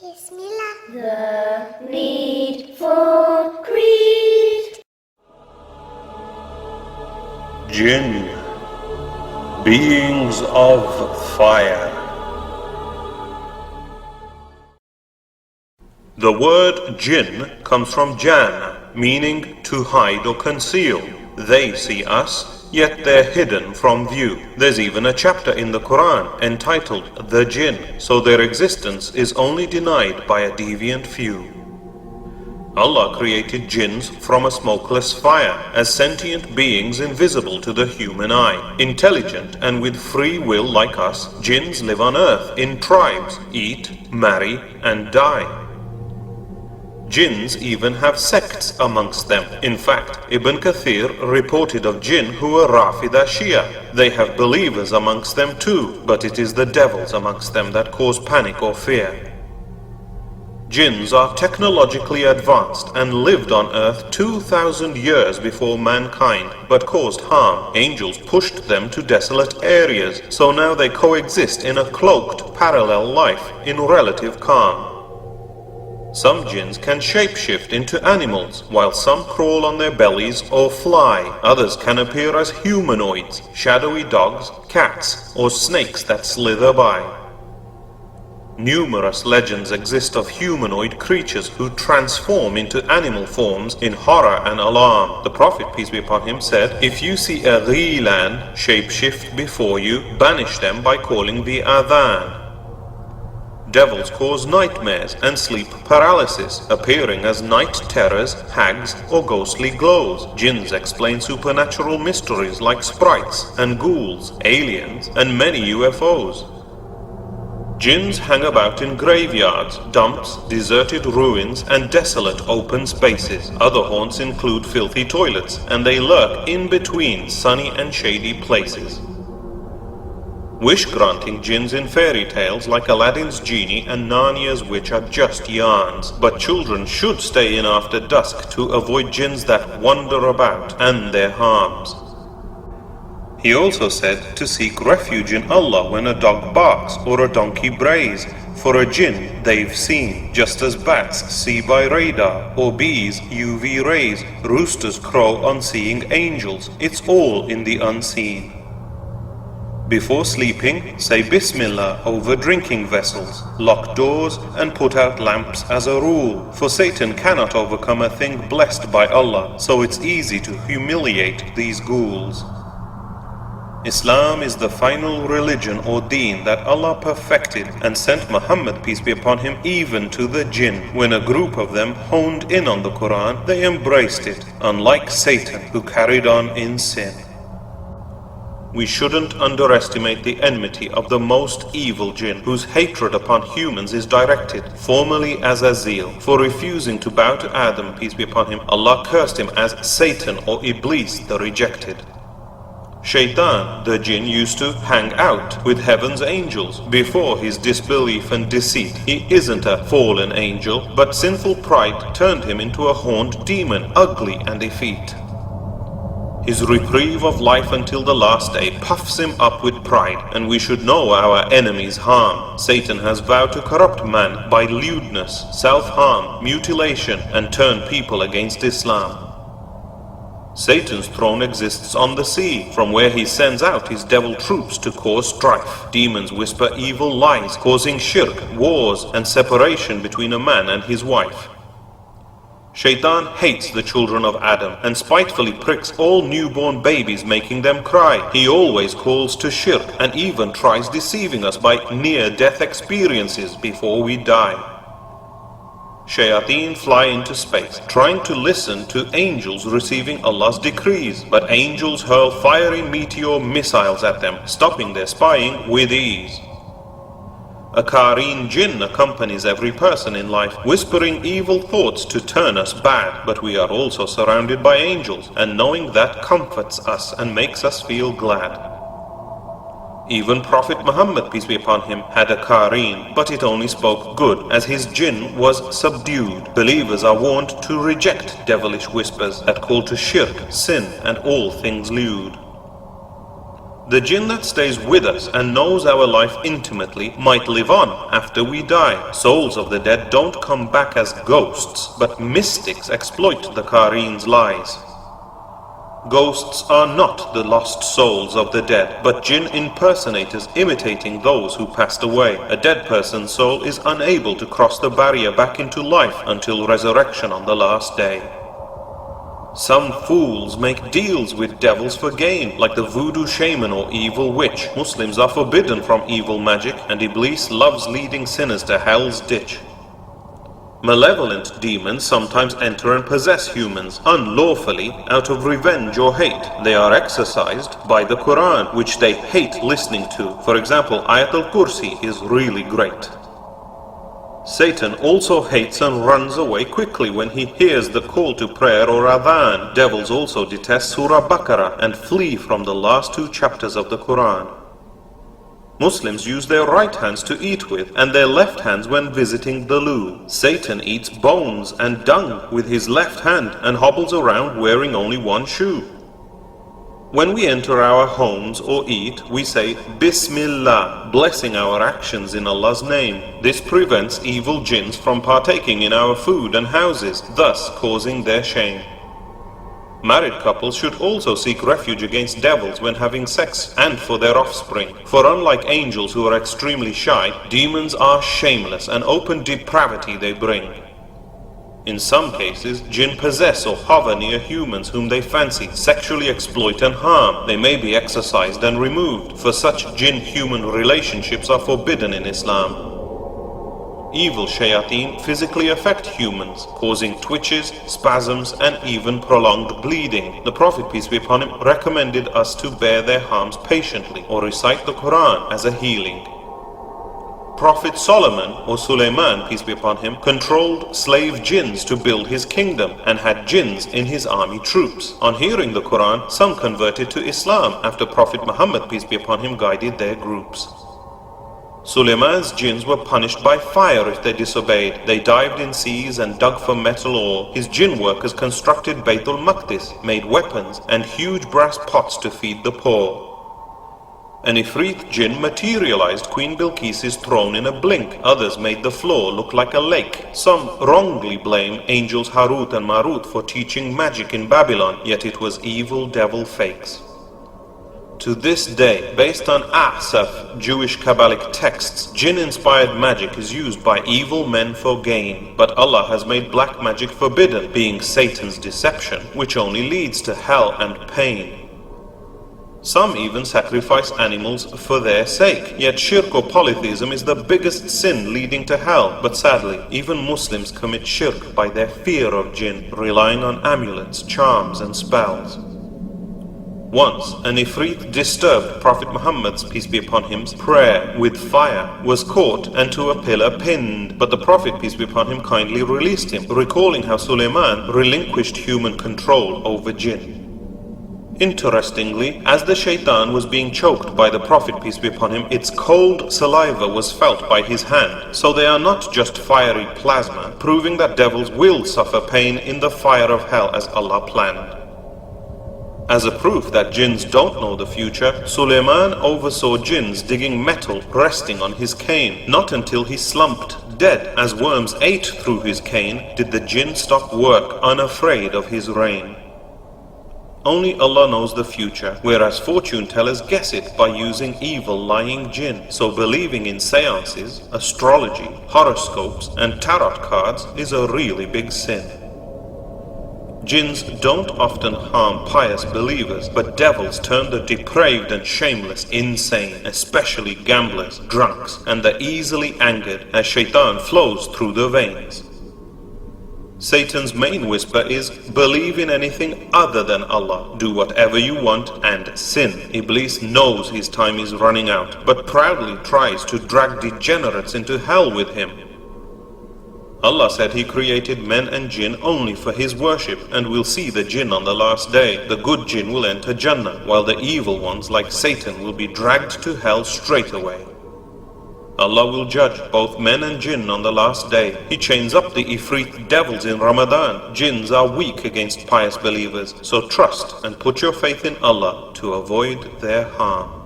Bismillah. The need for greed. Jinn, beings of fire. The word jinn comes from jan, meaning to hide or conceal. They see us, yet they're hidden from view. There's even a chapter in the Qur'an entitled The Jinn, so their existence is only denied by a deviant few. Allah created jinns from a smokeless fire as sentient beings invisible to the human eye. Intelligent and with free will like us, jinns live on earth in tribes, eat, marry and die. Jinns even have sects amongst them. In fact, Ibn Kathir reported of jinn who are Rafida Shia. They have believers amongst them too, but it is the devils amongst them that cause panic or fear. Jinns are technologically advanced and lived on earth 2,000 years before mankind, but caused harm. Angels pushed them to desolate areas, so now they coexist in a cloaked parallel life in relative calm. Some jinns can shapeshift into animals, while some crawl on their bellies or fly. Others can appear as humanoids, shadowy dogs, cats, or snakes that slither by. Numerous legends exist of humanoid creatures who transform into animal forms in horror and alarm. The Prophet, peace be upon him, said, "If you see a ghilan shapeshift before you, banish them by calling the adhan." Devils cause nightmares and sleep paralysis, appearing as night terrors, hags, or ghostly glows. Jinns explain supernatural mysteries like sprites and ghouls, aliens, and many UFOs. Jinns hang about in graveyards, dumps, deserted ruins, and desolate open spaces. Other haunts include filthy toilets, and they lurk in between sunny and shady places. Wish-granting jinns in fairy tales like Aladdin's genie and Narnia's witch are just yarns, but children should stay in after dusk to avoid jinns that wander about and their harms. He also said to seek refuge in Allah when a dog barks or a donkey brays, for a jinn they've seen, just as bats see by radar, or bees UV rays, roosters crow on seeing angels. It's all in the unseen. Before sleeping, say Bismillah over drinking vessels, lock doors and put out lamps as a rule, for Satan cannot overcome a thing blessed by Allah, so it's easy to humiliate these ghouls. Islam is the final religion or deen that Allah perfected and sent Muhammad, peace be upon him, even to the jinn. When a group of them honed in on the Qur'an, they embraced it, unlike Satan, who carried on in sin. We shouldn't underestimate the enmity of the most evil jinn, whose hatred upon humans is directed, formerly as Azil. For refusing to bow to Adam, peace be upon him, Allah cursed him as Satan or Iblis, the rejected. Shaitan, the jinn, used to hang out with heaven's angels before his disbelief and deceit. He isn't a fallen angel, but sinful pride turned him into a horned demon, ugly and effete. His reprieve of life until the last day puffs him up with pride, and we should know our enemy's harm. Satan has vowed to corrupt man by lewdness, self-harm, mutilation, and turn people against Islam. Satan's throne exists on the sea, from where he sends out his devil troops to cause strife. Demons whisper evil lies, causing shirk, wars, and separation between a man and his wife. Shaitan hates the children of Adam and spitefully pricks all newborn babies, making them cry. He always calls to shirk and even tries deceiving us by near-death experiences before we die. Shayateen fly into space, trying to listen to angels receiving Allah's decrees, but angels hurl fiery meteor missiles at them, stopping their spying with ease. A qareen jinn accompanies every person in life, whispering evil thoughts to turn us bad, but we are also surrounded by angels, and knowing that comforts us and makes us feel glad. Even Prophet Muhammad, peace be upon him, had a qareen, but it only spoke good, as his jinn was subdued. Believers are warned to reject devilish whispers that call to shirk, sin, and all things lewd. The jinn that stays with us and knows our life intimately might live on after we die. Souls of the dead don't come back as ghosts, but mystics exploit the Qareen's lies. Ghosts are not the lost souls of the dead, but jinn impersonators imitating those who passed away. A dead person's soul is unable to cross the barrier back into life until resurrection on the last day. Some fools make deals with devils for gain, like the voodoo shaman or evil witch. Muslims are forbidden from evil magic, and Iblis loves leading sinners to hell's ditch. Malevolent demons sometimes enter and possess humans unlawfully out of revenge or hate. They are exorcised by the Qur'an, which they hate listening to. For example, Ayat al-Kursi is really great. Satan also hates and runs away quickly when he hears the call to prayer or adhan. Devils also detest Surah Baqarah and flee from the last 2 chapters of the Qur'an. Muslims use their right hands to eat with and their left hands when visiting the loo. Satan eats bones and dung with his left hand and hobbles around wearing only one shoe. When we enter our homes or eat, we say Bismillah, blessing our actions in Allah's name. This prevents evil jinns from partaking in our food and houses, thus causing their shame. Married couples should also seek refuge against devils when having sex and for their offspring. For unlike angels who are extremely shy, demons are shameless and open depravity they bring. In some cases, jinn possess or hover near humans whom they fancy, sexually exploit and harm. They may be exorcised and removed, for such jinn-human relationships are forbidden in Islam. Evil shayateen physically affect humans, causing twitches, spasms, and even prolonged bleeding. The Prophet, peace be upon him, recommended us to bear their harms patiently or recite the Qur'an as a healing. Prophet Solomon, or Sulaiman, peace be upon him, controlled slave jinns to build his kingdom and had jinns in his army troops. On hearing the Qur'an, some converted to Islam after Prophet Muhammad, peace be upon him, guided their groups. Sulaiman's jinns were punished by fire if they disobeyed. They dived in seas and dug for metal ore. His jinn workers constructed Baytul Maqdis, made weapons and huge brass pots to feed the poor. An Ifrit jinn materialized Queen Bilqis's throne in a blink. Others made the floor look like a lake. Some wrongly blame angels Harut and Marut for teaching magic in Babylon, yet it was evil devil fakes. To this day, based on Ahsaf, Jewish Kabbalic texts, jinn-inspired magic is used by evil men for gain. But Allah has made black magic forbidden, being Satan's deception, which only leads to hell and pain. Some even sacrifice animals for their sake. Yet shirk or polytheism is the biggest sin leading to hell. But sadly, even Muslims commit shirk by their fear of jinn, relying on amulets, charms and spells. Once, an Ifrit disturbed Prophet Muhammad's, peace be upon him, prayer with fire, was caught and to a pillar pinned. But the Prophet, peace be upon him, kindly released him, recalling how Sulaiman relinquished human control over jinn. Interestingly, as the shaitan was being choked by the Prophet, peace be upon him, its cold saliva was felt by his hand. So they are not just fiery plasma, proving that devils will suffer pain in the fire of hell as Allah planned. As a proof that jinns don't know the future, Sulaiman oversaw jinns digging metal resting on his cane. Not until he slumped dead as worms ate through his cane did the jinn stop work, unafraid of his reign. Only Allah knows the future, whereas fortune tellers guess it by using evil lying jinn. So believing in seances, astrology, horoscopes and tarot cards is a really big sin. Jinns don't often harm pious believers, but devils turn the depraved and shameless insane, especially gamblers, drunks, and the easily angered, as shaitan flows through the veins. Satan's main whisper is, believe in anything other than Allah, do whatever you want and sin. Iblis knows his time is running out, but proudly tries to drag degenerates into hell with him. Allah said He created men and jinn only for His worship, and will see the jinn on the last day. The good jinn will enter Jannah, while the evil ones like Satan will be dragged to hell straight away. Allah will judge both men and jinn on the last day. He chains up the Ifrit devils in Ramadan. Jinns are weak against pious believers, so trust and put your faith in Allah to avoid their harm.